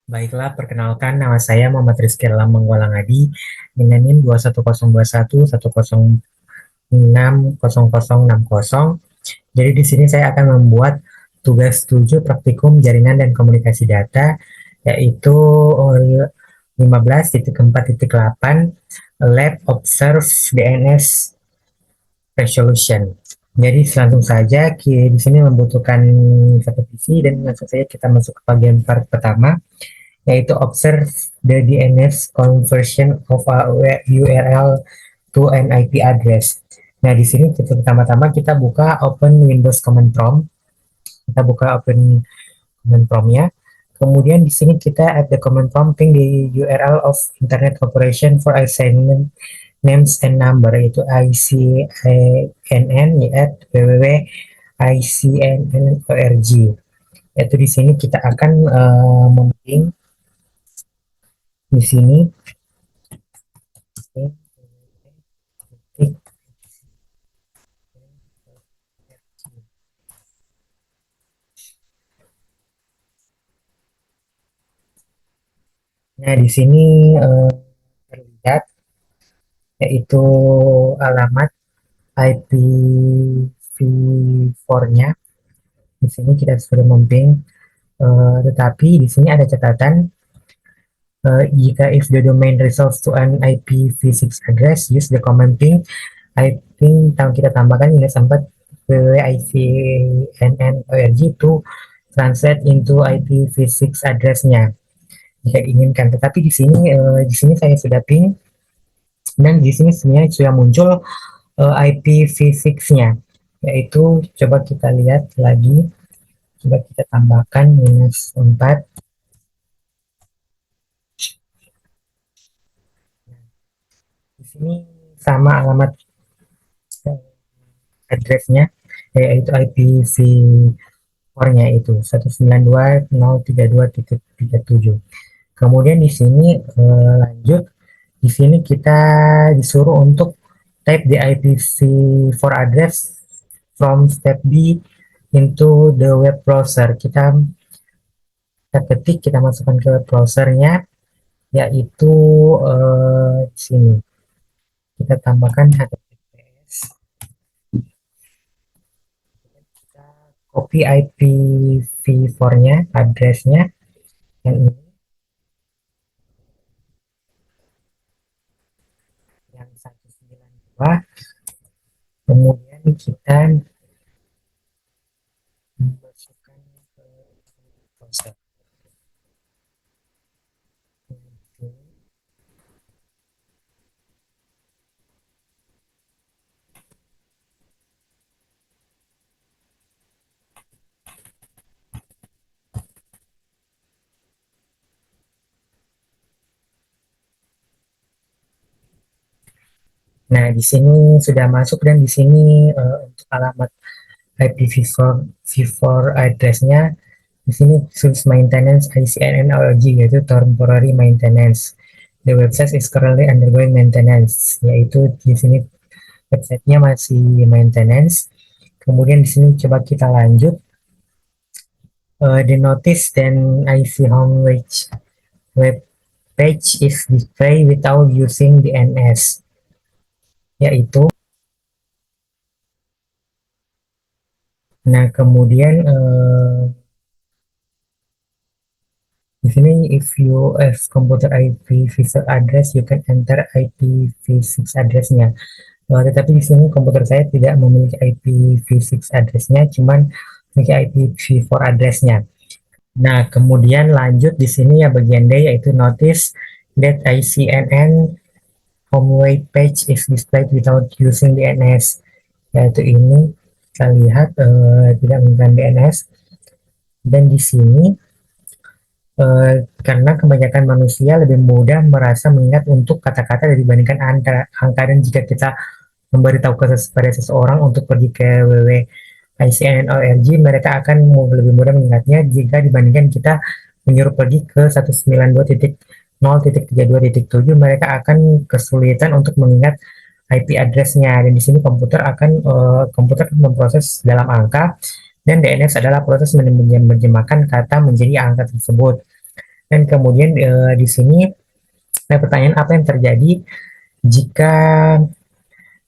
Baiklah, perkenalkan nama saya Muhammad Rizky Lambang Walangadi dengan NIM 21021.106.0060. Jadi di sini saya akan membuat tugas 7 praktikum jaringan dan komunikasi data yaitu 15.4.8 Lab Observe DNS Resolution. Jadi langsung saja di sini membutuhkan satu PC dan langsung saja kita masuk ke bagian part pertama, yaitu observe the DNS conversion of a URL to an IP address. Nah, di sini pertama-tama kita buka Open Windows Command Prompt. Kita buka Open Command Prompt-nya. Kemudian di sini kita add the command prompting the URL of Internet Corporation for Assignment Names and Number, yaitu ICANN at www.icnn.org. Yaitu di sini kita akan memilih di sini. Nah, di sini terlihat yaitu alamat IPv4-nya. Di sini kita sudah memping, tetapi di sini ada catatan, jika if the domain resolves to an IPv6 address, use the command ping. Kita tambahkan hingga sampai www.icnn.org to translate into IPv6 address-nya jika diinginkan. Tetapi di sini saya sudah ping dan di sini sebenarnya sudah muncul IPv6-nya, yaitu coba kita lihat lagi, coba kita tambahkan -4. Di sini sama alamat address-nya, yaitu IPv4-nya itu 192.032.37. Kemudian di sini lanjut, di sini kita disuruh untuk type the IPv4 address from step B into the web browser. Kita ketik, kita masukkan ke web browsernya, yaitu di sini kita tambahkan HTTPS. Kita copy IPv4-nya, address-nya yang ini, yang 192. Kemudian kita masukkan ke browser. Nah, di sini sudah masuk dan di sini untuk alamat IPv4 address-nya di sini choose maintenance ICNN.org, yaitu temporary maintenance. The website is currently undergoing maintenance, yaitu di sini websitenya masih maintenance. Kemudian di sini coba kita lanjut, the notice then IC home web page is displayed without using DNS, yaitu. Nah, kemudian di sini if you have computer IPv6 address, you can enter IPv6 address-nya. Tetapi di sini komputer saya tidak memiliki IPv6 address-nya, cuman memiliki IPv4 address-nya. Nah, kemudian lanjut di sini ya bagian D, yaitu notice that ICNN home web page is displayed without using DNS. Yaitu ini kita lihat tidak menggunakan DNS. Dan di sini karena kebanyakan manusia lebih mudah merasa mengingat untuk kata-kata dibandingkan angka, dan jika kita memberitahu kepada seseorang untuk pergi ke www.icnn.org, mereka akan lebih mudah mengingatnya jika dibandingkan kita menyuruh pergi ke 192.0.32.7, mereka akan kesulitan untuk mengingat IP address-nya. Dan di sini komputer memproses dalam angka, dan DNS adalah proses menerjemahkan kata menjadi angka tersebut. Dan kemudian di sini ada pertanyaan apa yang terjadi jika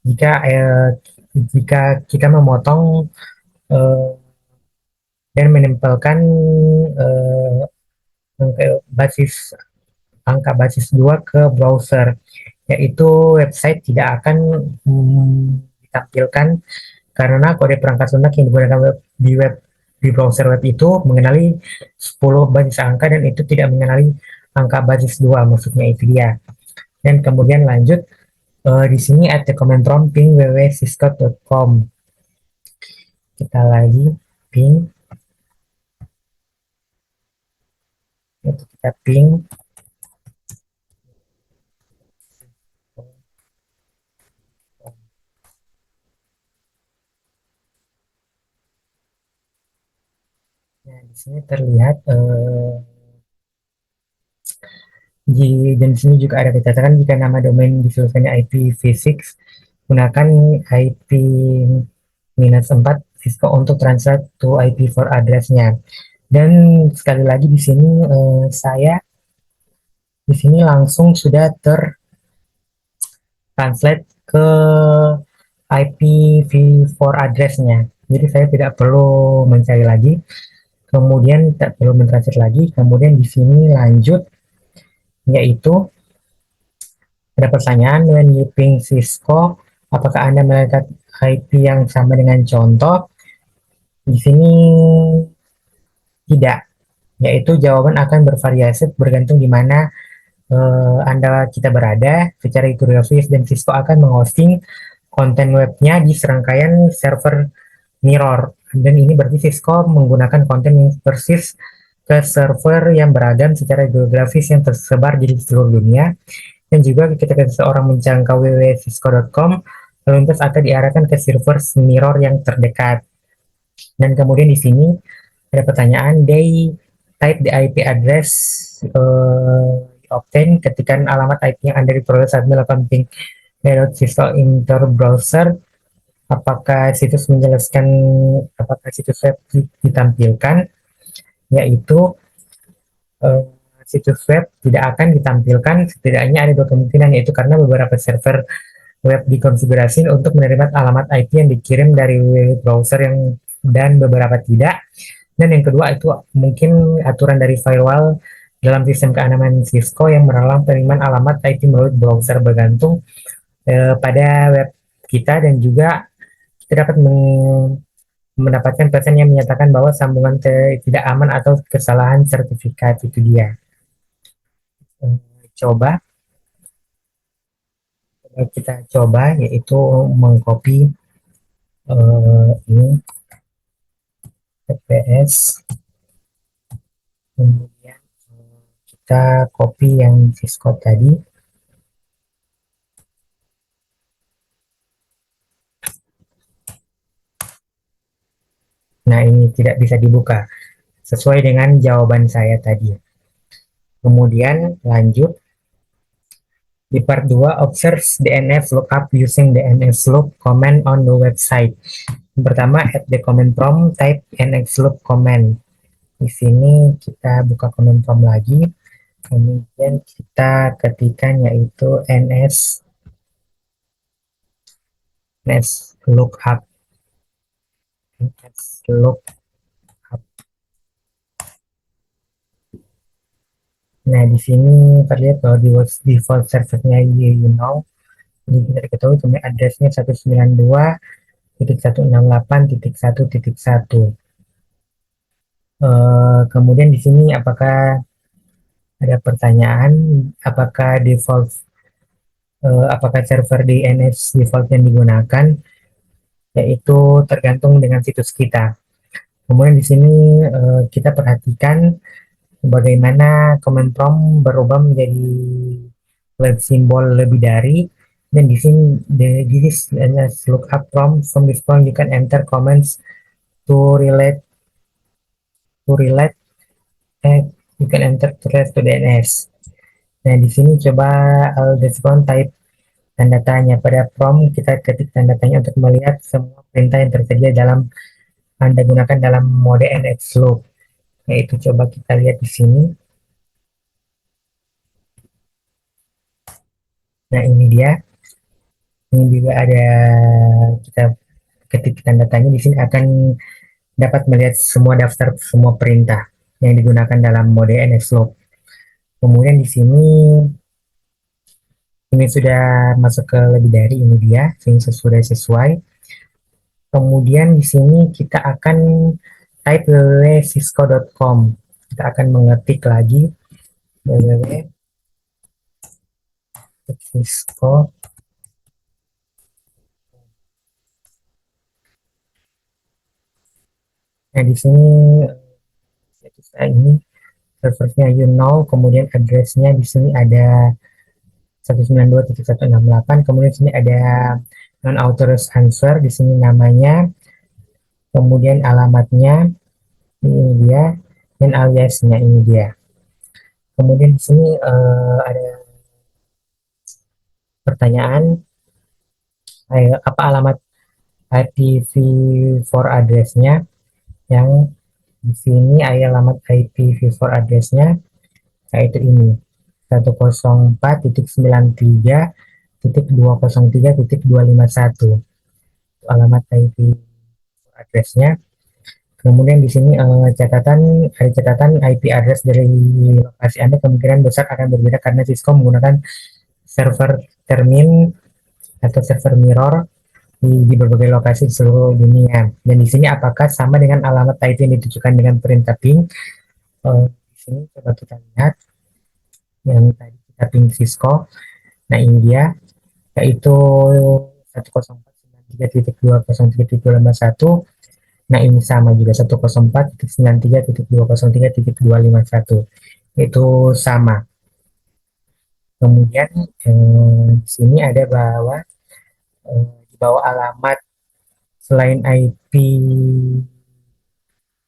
jika eh, jika kita memotong eh, dan menempelkan eh, basis angka basis 2 ke browser, yaitu website tidak akan ditampilkan karena kode perangkat lunak yang digunakan di browser web itu mengenali 10 basis angka dan itu tidak mengenali angka basis 2, maksudnya itu dia. Dan kemudian lanjut di sini ada comment prompt ping www.cisco.com. Kita lagi ping, itu kita ping. Nah, di sini terlihat dan di sini juga ada dikatakan jika nama domain disesuaikan IPv6 gunakan IP minus 4 Cisco untuk translate to IP4 address-nya. Dan sekali lagi di sini saya di sini langsung sudah tertranslate ke IPv4 address-nya. Jadi saya tidak perlu mencari lagi, kemudian tidak perlu mentranslate lagi, kemudian di sini lanjut, yaitu ada pertanyaan when you ping Cisco, apakah Anda melihat IP yang sama dengan contoh? Di sini tidak, yaitu jawaban akan bervariasi bergantung di mana Anda kita berada secara geografis dan Cisco akan menghosting konten webnya di serangkaian server mirror. Dan ini berarti Cisco menggunakan konten yang persis ke server yang beragam secara geografis yang tersebar di seluruh dunia. Dan juga ketika seseorang menjangkau www.cisco.com, lalu lintas akan diarahkan ke server mirror yang terdekat. Dan kemudian di sini ada pertanyaan, they type the IP address obtain, ketikan alamat IP yang Anda diperoleh saat melakukan ping Cisco inter browser. Apakah situs web ditampilkan, yaitu uh, situs web tidak akan ditampilkan. Setidaknya ada dua kemungkinan, yaitu karena beberapa server web dikonfigurasi untuk menerima alamat IP yang dikirim dari browser dan beberapa tidak. Dan yang kedua itu mungkin aturan dari firewall dalam sistem keamanan Cisco yang melarang penerimaan alamat IP melalui browser bergantung pada web kita, dan juga kita dapat mendapatkan pesan yang menyatakan bahwa sambungan tidak aman atau kesalahan sertifikat. Itu dia. Coba kita coba, yaitu mengcopy ini TPS, kemudian kita copy yang Cisco tadi. Nah, ini tidak bisa dibuka sesuai dengan jawaban saya tadi. Kemudian lanjut di part 2, observe DNS lookup using DNS loop command on the website. Yang pertama, at the command prompt, type NX loop command. Di sini kita buka command prompt lagi, kemudian kita ketikkan yaitu NS lookup. NS lookup. Nah, di sini terlihat bahwa di default servernya you know, jadi kita diketahui kemudian addressnya 192.168.1.1. Kemudian di sini apakah ada pertanyaan, apakah server DNS default yang digunakan, yaitu tergantung dengan situs kita. Kemudian di sini kita perhatikan bagaimana command prompt berubah menjadi web simbol lebih dari, dan di sini this is lookup prompt. From this point you can enter comments to relate eh, you can enter to DNS. Nah, di sini coba describe type tanda tanya. Pada prompt kita ketik tanda tanya untuk melihat semua perintah yang tersedia dalam Anda gunakan dalam mode NX loop. Yaitu coba kita lihat di sini. Nah, ini dia. Ini juga ada, kita ketik tanda tanya di sini akan dapat melihat semua daftar semua perintah yang digunakan dalam mode NSLog. Kemudian di sini ini sudah masuk ke lebih dari, ini dia, ini sudah sesuai. Kemudian di sini kita akan type www.cisco.com. Kita akan mengetik lagi www.cisco. Nah, di sini ini servernya kemudian addressnya di sini ada 192.168, kemudian di sini ada non authorized answer, di sini namanya, kemudian alamatnya ini dia, dan aliasnya ini dia. Kemudian di sini ada pertanyaan, apa alamat IPv4 addressnya, yang di sini alamat IPv4 addressnya yaitu ini 104.93.203.251, alamat IP addressnya. Kemudian di sini catatan IP address dari lokasi Anda kemungkinan besar akan berbeda karena Cisco menggunakan server termin atau server mirror di berbagai lokasi di seluruh dunia. Dan di sini apakah sama dengan alamat IP yang ditujukan dengan perintah ping? Di sini coba kita lihat yang tadi kita ping Cisco. Nah, ini dia, yaitu 104.93.203.251. Nah, ini sama juga 104.93.203.251. Itu sama. Kemudian di sini ada di bawah alamat selain IP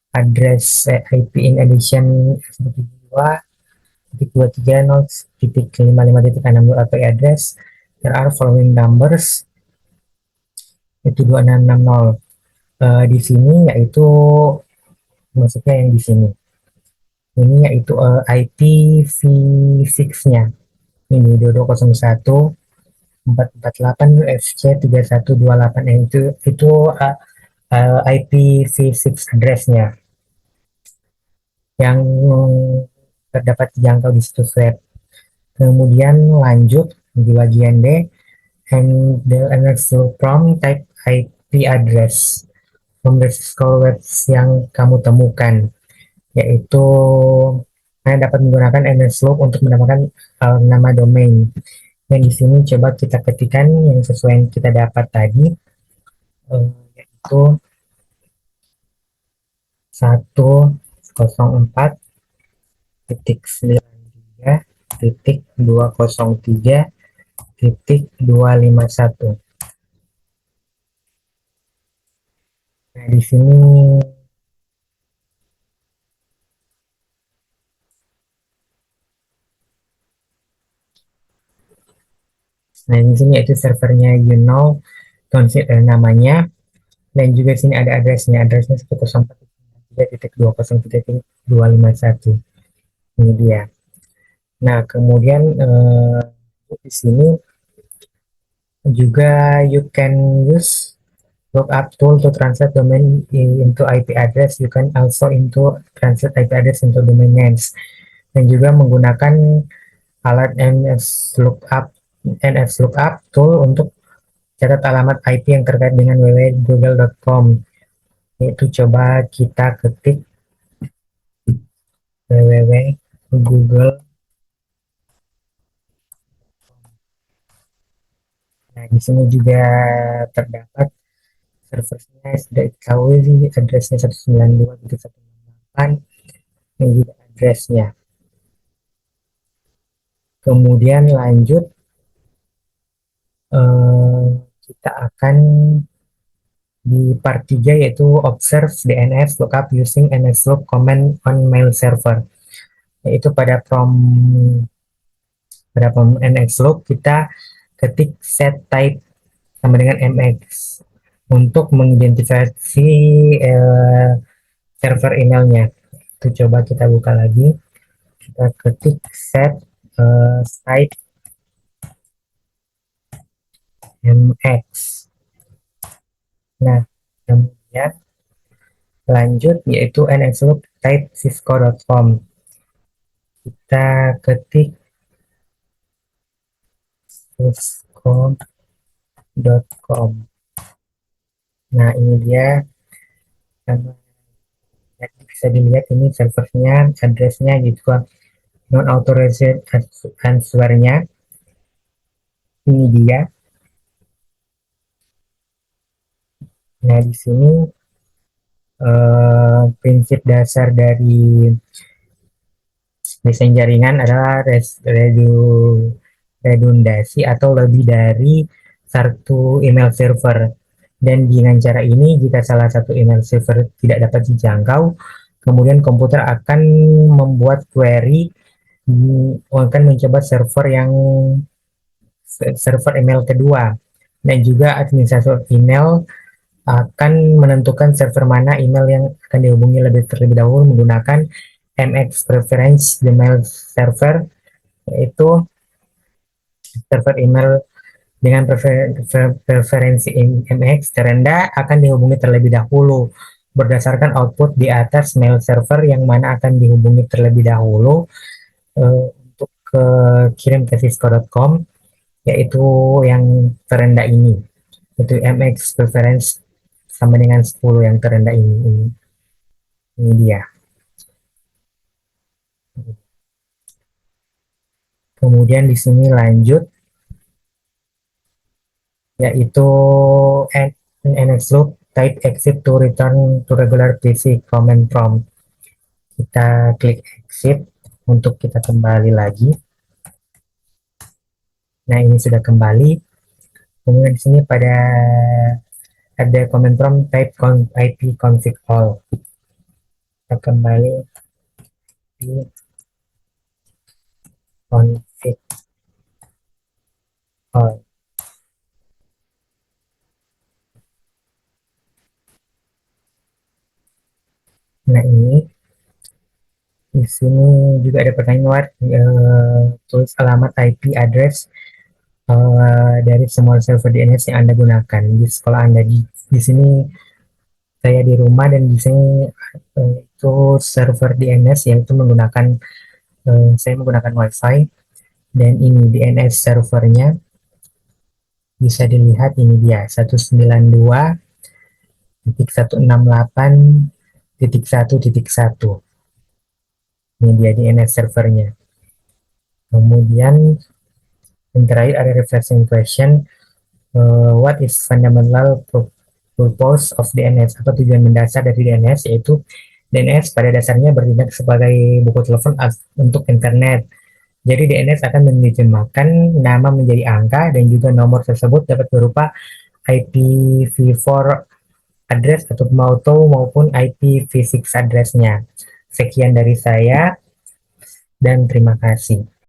address IP in addition seperti 2.230.55.60 IP address, there are following numbers, itu 2660. Di sini yaitu maksudnya yang di sini ini yaitu IPv6-nya ini 2201 448 FC 3128, itu IPv6 address-nya yang terdapat dijangkau di situs web. Kemudian lanjut di bagian D, and the answer from type IP address from the Cisco web yang kamu temukan, yaitu Anda dapat menggunakan nslookup untuk mendapatkan nama domain. Dan di sini coba kita ketikkan yang sesuai yang kita dapat tadi, yaitu 104.93.203.251. Nah, di sini, itu servernya namanya, dan juga sini ada addressnya 104.93.203.251. Ini dia. Nah, kemudian di sini juga you can use lookup tool to translate domain into IP address. You can also translate IP address into domain names. Dan juga menggunakan alat NS lookup tool untuk catat alamat IP yang terkait dengan www.google.com. Itu coba kita ketik www.google. Nah, di sini juga terdapat servernya sudah diketahui, addressnya 192.168, ini juga addressnya. Kemudian lanjut, kita akan di part 3 yaitu observe DNS lookup using nslookup command on mail server, yaitu pada prompt nslookup kita ketik set type sama dengan mx untuk mengidentifikasi server emailnya. Itu coba kita buka lagi, kita ketik set type MX. Nah, kemudian lanjut yaitu nxloop type cisco.com. Kita ketik cisco.com. Nah, ini dia. Bisa dilihat ini servernya, addressnya gitu kan. Non authorized answernya ini dia. Nah, di sini prinsip dasar dari desain jaringan adalah redundasi atau lebih dari satu email server. Dan dengan cara ini, jika salah satu email server tidak dapat dijangkau, kemudian komputer akan membuat query, akan mencoba server email kedua. Dan juga administrator email akan menentukan server mana email yang akan dihubungi terlebih dahulu menggunakan MX Preference the mail server, yaitu server email dengan preferensi MX terendah akan dihubungi terlebih dahulu berdasarkan output di atas mail server yang mana akan dihubungi terlebih dahulu untuk kirim ke cisco.com, yaitu yang terendah ini, itu MX preference sama dengan 10 yang terendah ini dia. Kemudian di sini lanjut yaitu nxloop type exit to return to regular PC command prompt. Kita klik exit untuk kita kembali lagi. Nah, ini sudah kembali. Kemudian di sini ada command prompt type IP config all. Kita kembali di config all. Nah, ini di sini juga ada pertanyaan tulis alamat IP address dari semua server DNS yang Anda gunakan. Di sekolah Anda di sini saya di rumah dan di sini itu server DNS yaitu saya menggunakan WiFi dan ini DNS servernya bisa dilihat, ini dia 192.168.1.1. Ini dia DNS servernya. Kemudian yang terakhir ada refreshing question. What is fundamental purpose of DNS? Apa tujuan mendasar dari DNS? Yaitu DNS pada dasarnya bertindak sebagai buku telepon untuk internet. Jadi DNS akan menerjemahkan nama menjadi angka dan juga nomor tersebut dapat berupa IPv4 address atau maupun IPv6 addressnya. Sekian dari saya dan terima kasih.